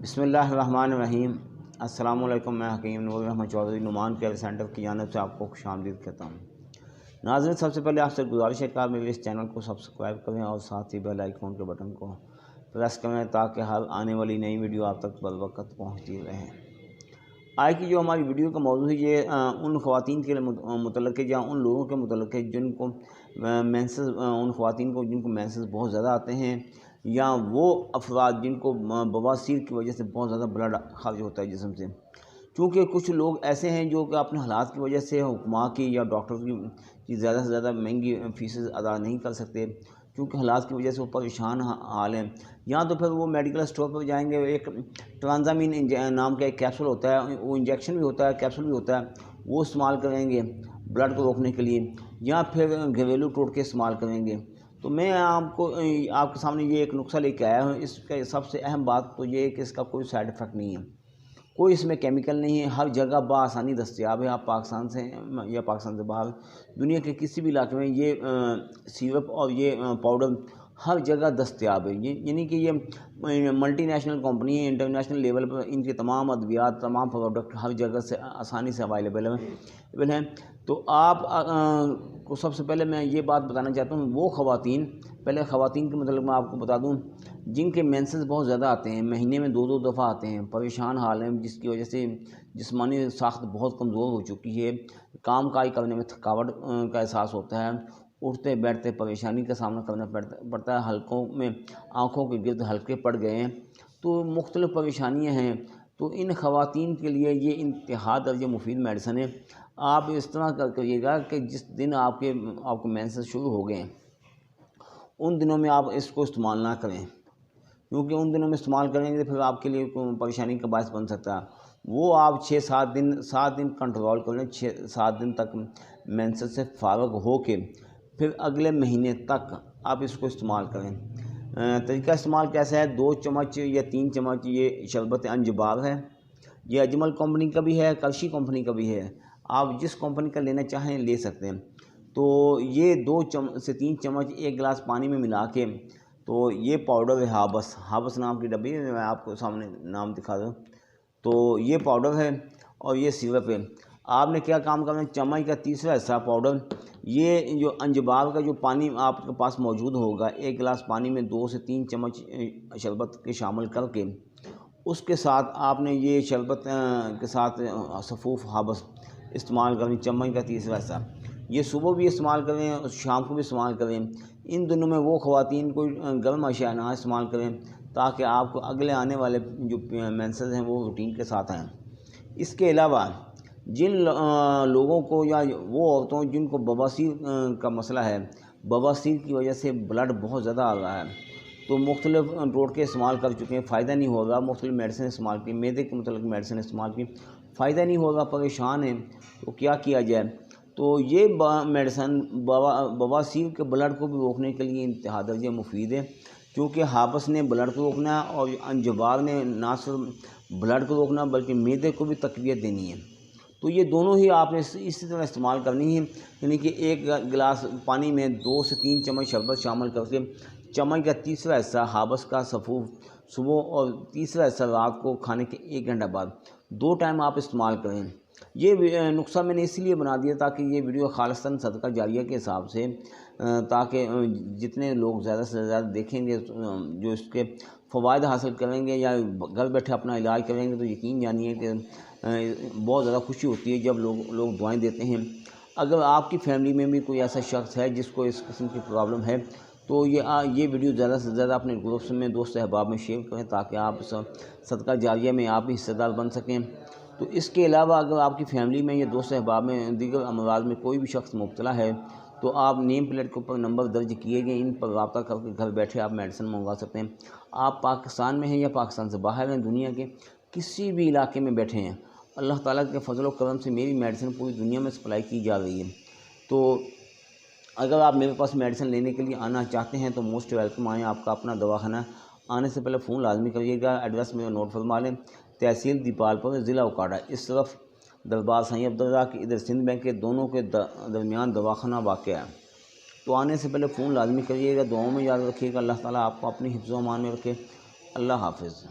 بسم اللہ الرحمن الرحیم۔ السلام علیکم، میں حکیم نور رحمت چودھری نعمان کیئر سینٹر کی جانب سے آپ کو خوش آمدید کہتا ہوں۔ ناظرین، سب سے پہلے آپ سے گزارش ہے کہ آپ میرے اس چینل کو سبسکرائب کریں اور ساتھ ہی بیل آئیکن کے بٹن کو پریس کریں تاکہ ہر آنے والی نئی ویڈیو آپ تک بروقت پہنچتی رہے۔ آج کی جو ہماری ویڈیو کا موضوع ہے یہ ان خواتین کے متعلق ہے یا ان لوگوں کے متعلق ہے جن کو مینسز، ان خواتین کو جن کو مینسز بہت زیادہ آتے ہیں، یا وہ افراد جن کو بواسیر کی وجہ سے بہت زیادہ بلڈ خارج ہوتا ہے جسم سے۔ چونکہ کچھ لوگ ایسے ہیں جو کہ اپنے حالات کی وجہ سے حکماء کی یا ڈاکٹر کی زیادہ سے زیادہ مہنگی فیسز ادا نہیں کر سکتے، کیونکہ حالات کی وجہ سے وہ پریشان حال ہیں، یا تو پھر وہ میڈیکل اسٹور پر جائیں گے، ایک ٹرانزامین نام کا ایک کیپسول ہوتا ہے، وہ انجیکشن بھی ہوتا ہے، کیپسول بھی ہوتا ہے، وہ استعمال کریں گے بلڈ کو روکنے کے لیے، یا پھر گھریلو ٹوٹکے استعمال کریں گے۔ تو میں آپ کے سامنے یہ ایک نسخہ لے کے آیا ہوں۔ اس کا سب سے اہم بات تو یہ ہے کہ اس کا کوئی سائیڈ افیکٹ نہیں ہے، کوئی اس میں کیمیکل نہیں ہے، ہر جگہ بآسانی دستیاب ہے۔ آپ پاکستان سے یا پاکستان سے باہر دنیا کے کسی بھی علاقے میں یہ سیرپ اور یہ پاؤڈر ہر جگہ دستیاب ہے۔ یعنی کہ یہ ملٹی نیشنل کمپنی ہے، انٹرنیشنل لیول پر ان کے تمام ادویات، تمام پروڈکٹ ہر جگہ سے آسانی سے اویلیبل ہیں۔ تو آپ کو سب سے پہلے میں یہ بات بتانا چاہتا ہوں، وہ خواتین، پہلے خواتین کے متعلق میں آپ کو بتا دوں جن کے مینسز بہت زیادہ آتے ہیں، مہینے میں 2 دفعہ آتے ہیں، پریشان حال ہیں، جس کی وجہ سے جسمانی ساخت بہت کمزور ہو چکی ہے، کام کاج کرنے میں تھکاوٹ کا احساس ہوتا ہے، اٹھتے بیٹھتے پریشانی کا سامنا کرنا پڑتا ہے، حلقوں میں آنکھوں کے گرد حلقے پڑ گئے ہیں، تو مختلف پریشانیاں ہیں۔ تو ان خواتین کے لیے یہ انتہا درجہ مفید میڈیسن ہے۔ آپ اس طرح کریے گا کہ جس دن آپ کو مینسز شروع ہو گئے ہیں ان دنوں میں آپ اس کو استعمال نہ کریں، کیونکہ ان دنوں میں استعمال کریں گے پھر آپ کے لیے پریشانی کا باعث بن سکتا ہے۔ وہ آپ 7 دن کنٹرول کریں، 7 دن تک مینسز سے فارغ ہو کے پھر اگلے مہینے تک آپ اس کو استعمال کریں۔ طریقہ استعمال کیسا ہے؟ 2 چمچ یا 3 چمچ یہ شربت انجبار ہے، یہ اجمل کمپنی کا بھی ہے، کرشی کمپنی کا بھی ہے، آپ جس کمپنی کا لینا چاہیں لے سکتے ہیں۔ تو یہ 2 سے 3 چمچ ایک گلاس پانی میں ملا کے، تو یہ پاؤڈر ہے ہابس نام کی ڈبی ہے، میں آپ کو سامنے نام دکھا دوں۔ تو یہ پاؤڈر ہے اور یہ سیرپ ہے۔ آپ نے کیا کام کرنا ہے؟ چمچ کا تیسرا حصہ پاؤڈر، یہ جو انجبار کا جو پانی آپ کے پاس موجود ہوگا، ایک گلاس پانی میں 2 سے 3 چمچ شربت کے شامل کر کے اس کے ساتھ آپ نے یہ شربت کے ساتھ صفوف ہابس استعمال کریں، چمچ کا تیسرا حصہ۔ یہ صبح بھی استعمال کریں اور شام کو بھی استعمال کریں۔ ان دنوں میں وہ خواتین کوئی گرم اشیاء نہ استعمال کریں تاکہ آپ کو اگلے آنے والے جو مینسز ہیں وہ روٹین کے ساتھ آئیں۔ اس کے علاوہ جن لوگوں کو یا وہ عورتوں جن کو بواسیر کا مسئلہ ہے، بواسیر کی وجہ سے بلڈ بہت زیادہ آ رہا ہے، تو مختلف ٹوٹکے استعمال کر چکے ہیں، فائدہ نہیں ہو رہا، مختلف میڈیسن استعمال کی، معدے کے متعلق میڈیسن استعمال کی، فائدہ نہیں ہو رہا، پریشان ہیں، تو کیا کیا جائے؟ تو یہ میڈیسن بواسیر کے بلڈ کو بھی روکنے کے لیے انتہا درجہ مفید ہے، کیونکہ ہابس نے بلڈ کو روکنا ہے اور انجبار نے نہ صرف بلڈ کو روکنا بلکہ معدے کو بھی تقویت دینی ہے۔ تو یہ دونوں ہی آپ نے اسی طرح استعمال کرنی ہے، یعنی کہ ایک گلاس پانی میں 2 سے 3 چمچ شربت شامل کر کے چمچ کا تیسرا حصہ ہابس کا صفوف صبح اور تیسرا حصہ رات کو کھانے کے 1 گھنٹہ بعد 2 ٹائم آپ استعمال کریں۔ یہ نسخہ میں نے اسی لیے بنا دیا تاکہ یہ ویڈیو خالصتاً صدقہ جاریہ کے حساب سے، تاکہ جتنے لوگ زیادہ سے زیادہ دیکھیں گے جو اس کے فوائد حاصل کریں گے یا گھر بیٹھے اپنا علاج کریں گے، تو یقین جانیے کہ بہت زیادہ خوشی ہوتی ہے جب لوگ دعائیں دیتے ہیں۔ اگر آپ کی فیملی میں بھی کوئی ایسا شخص ہے جس کو اس قسم کی پرابلم ہے تو یہ ویڈیو زیادہ سے زیادہ اپنے گروپس میں، دوست احباب میں شیئر کریں تاکہ آپ صدقہ جاریہ میں آپ بھی حصہ دار بن سکیں۔ تو اس کے علاوہ اگر آپ کی فیملی میں یا دوست احباب میں دیگر امراض میں کوئی بھی شخص مبتلا ہے تو آپ نیم پلیٹ کے اوپر نمبر درج کیے گئے، ان پر رابطہ کر کے گھر بیٹھے آپ میڈیسن منگوا سکتے ہیں۔ آپ پاکستان میں ہیں یا پاکستان سے باہر ہیں، دنیا کے کسی بھی علاقے میں بیٹھے ہیں، اللہ تعالیٰ کے فضل و کرم سے میری میڈیسن پوری دنیا میں سپلائی کی جا رہی ہے۔ تو اگر آپ میرے پاس میڈیسن لینے کے لیے آنا چاہتے ہیں تو موسٹ ویلکم آئیں۔ آپ کا اپنا دواخانہ، آنے سے پہلے فون لازمی کریے گا، ایڈریس میں نوٹ فرما لیں، تحصیل دیپال پر، ضلع اکاڑا، اس طرف دربار سائیں عبداللہ کی، ادھر سندھ بینک کے، دونوں کے درمیان دواخانہ واقع ہے۔ تو آنے سے پہلے فون لازمی کریے گا، دعاؤں میں یاد رکھیے گا۔ اللہ تعالیٰ آپ کو اپنی حفظ و امان میں رکھے۔ اللہ حافظ۔